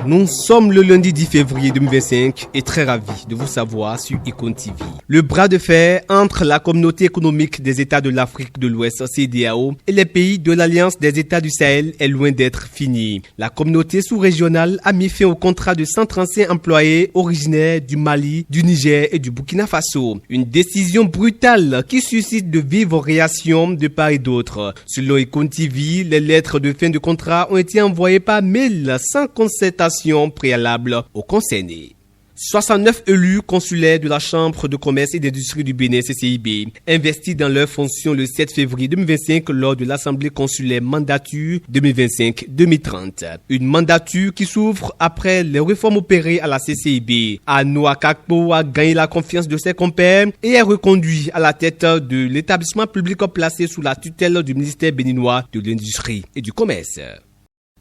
Nous sommes le lundi 10 février 2025 et très ravis de vous savoir sur Icon TV. Le bras de fer entre la communauté économique des États de l'Afrique de l'Ouest, CEDEAO, et les pays de l'Alliance des États du Sahel est loin d'être fini. La communauté sous-régionale a mis fin au contrat de 135 employés originaires du Mali, du Niger et du Burkina Faso. Une décision brutale qui suscite de vives réactions de part et d'autre. Selon Icon TV, les lettres de fin de contrat ont été envoyées par mail sans concertation préalable aux concernés. 69 élus consulaires de la Chambre de commerce et d'industrie du Bénin, CCIB, investis dans leurs fonctions le 7 février 2025 lors de l'Assemblée consulaire mandature 2025-2030. Une mandature qui s'ouvre après les réformes opérées à la CCIB. Anoua Kakpo a gagné la confiance de ses compères et est reconduit à la tête de l'établissement public placé sous la tutelle du ministère béninois de l'Industrie et du Commerce.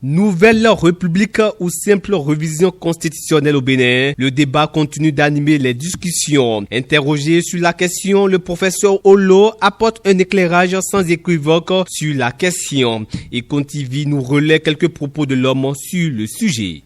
Nouvelle république ou simple révision constitutionnelle au Bénin, le débat continue d'animer les discussions. Interrogé sur la question, le professeur Olo apporte un éclairage sans équivoque sur la question. Et Contivi nous relaie quelques propos de l'homme sur le sujet.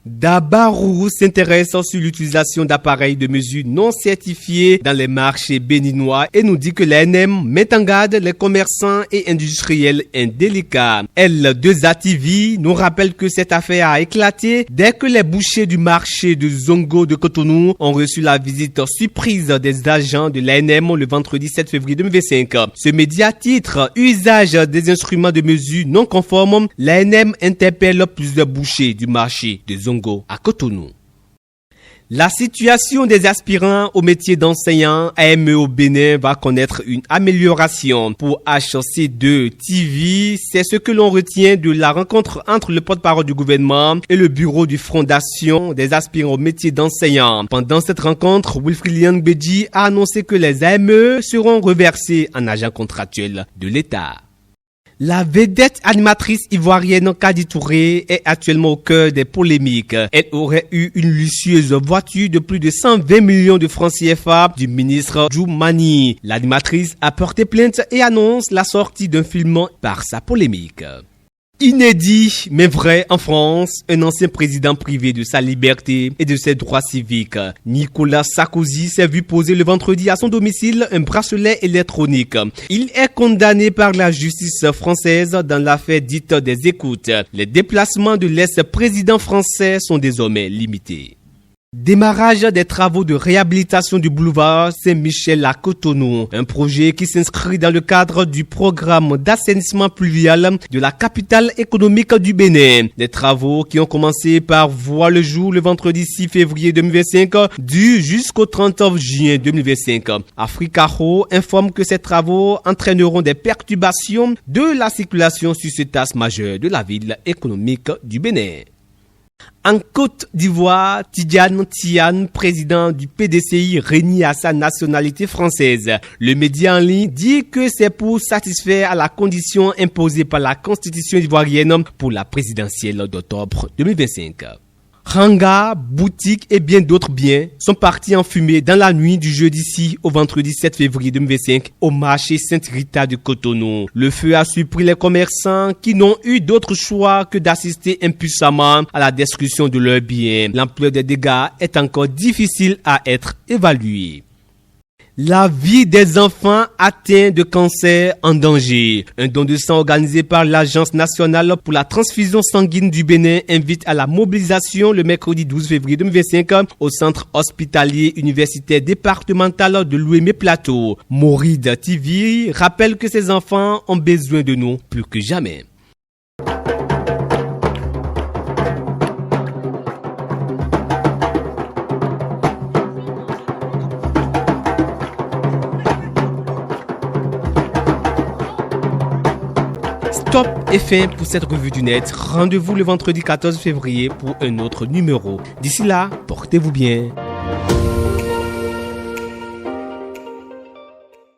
Dabarou s'intéresse sur l'utilisation d'appareils de mesure non certifiés dans les marchés béninois et nous dit que l'ANM met en garde les commerçants et industriels indélicats. L2A TV nous rappelle que cette affaire a éclaté dès que les bouchers du marché de Zongo de Cotonou ont reçu la visite surprise des agents de l'ANM le vendredi 7 février 2025. Ce média titre « Usage des instruments de mesure non conformes », l'ANM interpelle plusieurs bouchers du marché de Zongo à Cotonou. La situation des aspirants au métier d'enseignant AME au Bénin va connaître une amélioration. Pour HC2 TV, c'est ce que l'on retient de la rencontre entre le porte-parole du gouvernement et le bureau du Fondation des aspirants au métier d'enseignant. Pendant cette rencontre, Wilfried Bedji a annoncé que les AME seront reversés en agents contractuels de l'État. La vedette animatrice ivoirienne Kadi Touré est actuellement au cœur des polémiques. Elle aurait eu une luxueuse voiture de plus de 120 millions de francs CFA du ministre Djoumani. L'animatrice a porté plainte et annonce la sortie d'un film par sa polémique. Inédit, mais vrai en France, un ancien président privé de sa liberté et de ses droits civiques. Nicolas Sarkozy s'est vu poser le vendredi à son domicile un bracelet électronique. Il est condamné par la justice française dans l'affaire dite des écoutes. Les déplacements de l'ex-président français sont désormais limités. Démarrage des travaux de réhabilitation du boulevard Saint-Michel à Cotonou, un projet qui s'inscrit dans le cadre du programme d'assainissement pluvial de la capitale économique du Bénin. Des travaux qui ont commencé par voir le jour le vendredi 6 février 2025, du jusqu'au 30 juin 2025. Africaro informe que ces travaux entraîneront des perturbations de la circulation sur cet axe majeur de la ville économique du Bénin. En Côte d'Ivoire, Tidjane Tian, président du PDCI, renie à sa nationalité française. Le média en ligne dit que c'est pour satisfaire à la condition imposée par la constitution ivoirienne pour la présidentielle d'octobre 2025. Hanga, boutiques et bien d'autres biens sont partis en fumée dans la nuit du jeudi 6 au vendredi 7 février 2025 au marché Sainte-Rita de Cotonou. Le feu a surpris les commerçants qui n'ont eu d'autre choix que d'assister impuissamment à la destruction de leurs biens. L'ampleur des dégâts est encore difficile à être évaluée. La vie des enfants atteints de cancer en danger. Un don de sang organisé par l'Agence nationale pour la transfusion sanguine du Bénin invite à la mobilisation le mercredi 12 février 2025 au centre hospitalier universitaire départemental de l'Ouémé Plateau. Moride TV rappelle que ces enfants ont besoin de nous plus que jamais. Stop et fin pour cette revue du net. Rendez-vous le vendredi 14 février pour un autre numéro. D'ici là, portez-vous bien.